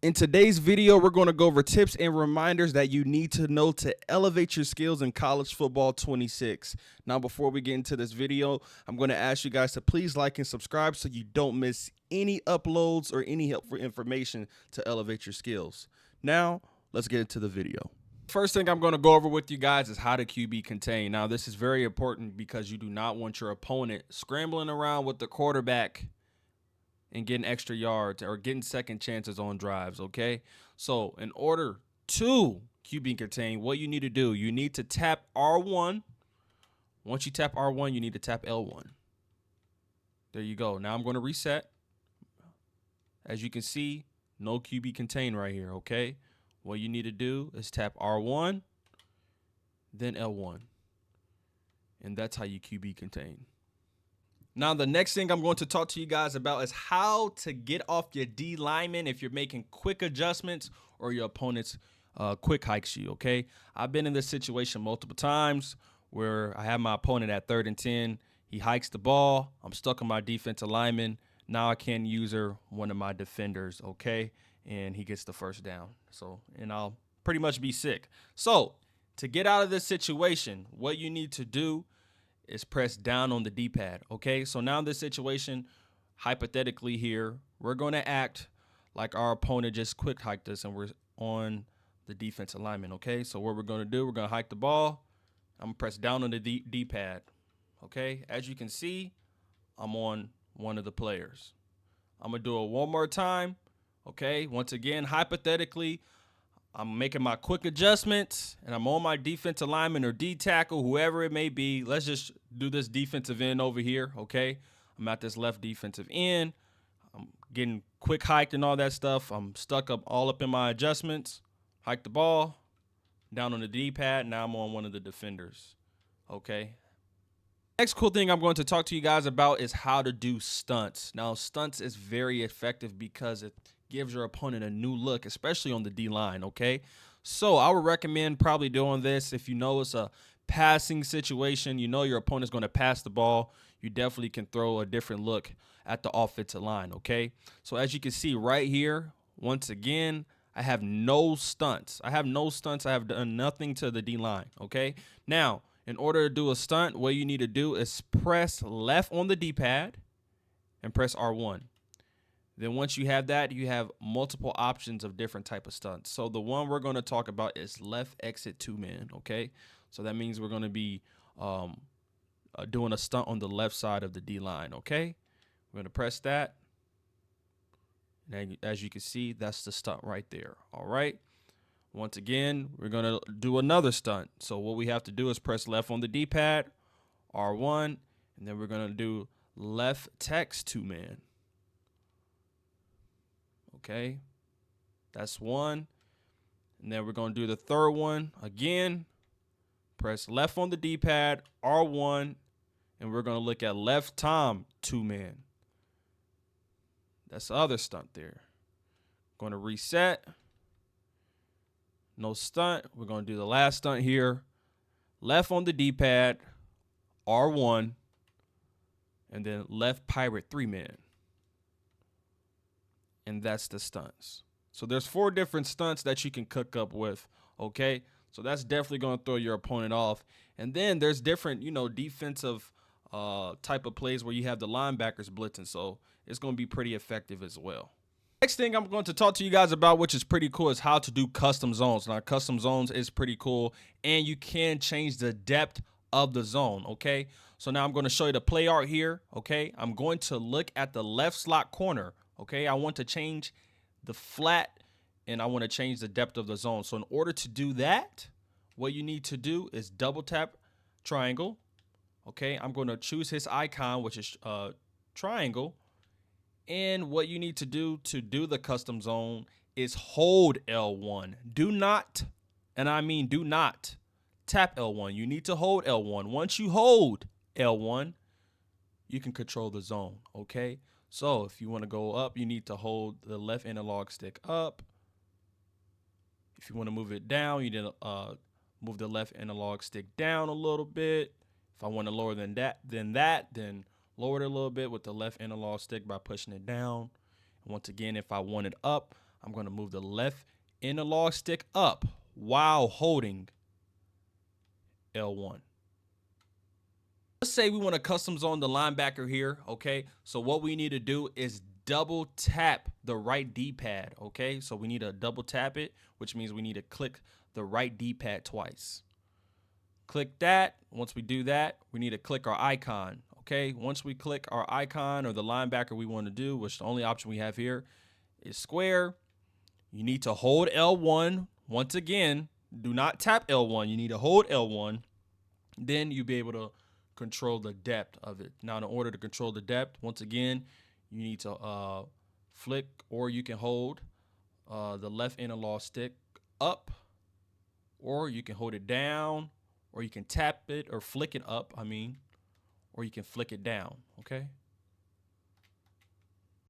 In today's video, we're going to go over tips and reminders that you need to know to elevate your skills in college football 26. Now, before we get into this video, I'm going to ask you guys to please like and subscribe so you don't miss any uploads or any helpful information to elevate your skills. Now, let's get into the video. First thing I'm going to go over with you guys is how to QB contain. Now, this is very important because you do not want your opponent scrambling around with the quarterback and getting extra yards or getting second chances on drives, okay? So in order to QB contain, what you need to do, you need to tap R1. Once you tap R1, you need to tap L1. There you go. Now I'm going to reset. As you can see, no QB contain right here, okay? What you need to do is tap R1, then L1. And that's how you QB contain. Now, the next thing I'm going to talk to you guys about is how to get off your D lineman if you're making quick adjustments or your opponent's quick hikes you, okay? I've been in this situation multiple times where I have my opponent at 3rd and 10. He hikes the ball. I'm stuck on my defensive lineman. Now I can't use one of my defenders, okay? And he gets the first down. And I'll pretty much be sick. So to get out of this situation, what you need to do is press down on the D-pad, okay? So now in this situation, hypothetically here, we're going to act like our opponent just quick hiked us and we're on the defensive lineman, okay? So what we're going to do, we're going to hike the ball. I'm going to press down on the D-pad, okay? As you can see, I'm on one of the players. I'm going to do it one more time, okay? Once again, hypothetically, I'm making my quick adjustments, and I'm on my defensive lineman or D tackle, whoever it may be. Let's just do this defensive end over here, okay? I'm at this left defensive end. I'm getting quick hiked and all that stuff. I'm stuck all up in my adjustments. Hike the ball, down on the D-pad. Now I'm on one of the defenders, okay? Next cool thing I'm going to talk to you guys about is how to do stunts. Now, stunts is very effective because it gives your opponent a new look, especially on the D-line, okay? So I would recommend probably doing this if you know it's a passing situation, you know your opponent's going to pass the ball, you definitely can throw a different look at the offensive line, okay? So as you can see right here, once again, I have no stunts. I have done nothing to the D-line, okay? Now, in order to do a stunt, what you need to do is press left on the D-pad and press R1. Then once you have that, you have multiple options of different type of stunts. So the one we're going to talk about is left exit 2-man, okay? So that means we're going to be doing a stunt on the left side of the D-line, okay? We're going to press that. And as you can see, that's the stunt right there, all right? Once again, we're going to do another stunt. So what we have to do is press left on the D-pad, R1, and then we're going to do left text 2-man. Okay, that's one. And then we're going to do the third one again. Press left on the D-pad, R1, and we're going to look at left Tom 2-man. That's the other stunt there. Going to reset. No stunt. We're going to do the last stunt here. Left on the D-pad, R1, and then left pirate 3-man. And that's the stunts. So there's 4 different stunts that you can cook up with, okay? So that's definitely going to throw your opponent off. And then there's different, defensive type of plays where you have the linebackers blitzing. So it's going to be pretty effective as well. Next thing I'm going to talk to you guys about, which is pretty cool, is how to do custom zones. Now, custom zones is pretty cool, and you can change the depth of the zone, okay? So now I'm going to show you the play art here, okay? I'm going to look at the left slot corner. Okay, I want to change the flat and I want to change the depth of the zone. So in order to do that, what you need to do is double tap triangle. Okay, I'm going to choose his icon, which is triangle. And what you need to do the custom zone is hold L1. Do not, and I mean do not, tap L1. You need to hold L1. Once you hold L1, you can control the zone, okay? So if you want to go up, you need to hold the left analog stick up. If you want to move it down, you need to move the left analog stick down a little bit. If I want to lower then lower it a little bit with the left analog stick by pushing it down. And once again, if I want it up, I'm going to move the left analog stick up while holding L1. Let's say we want to custom zone the linebacker here, okay? So what we need to do is double tap the right D-pad, okay? So we need to double tap it, which means we need to click the right D-pad twice. Click that. Once we do that, we need to click our icon, okay? Once we click our icon or the linebacker we want to do, which the only option we have here is square, you need to hold L1. Once again, do not tap L1. You need to hold L1. Then you'll be able to control the depth of it. Now, in order to control the depth, once again, you need to flick, or you can hold the left analog stick up, or you can hold it down, or you can tap it or flick it up, or you can flick it down, okay?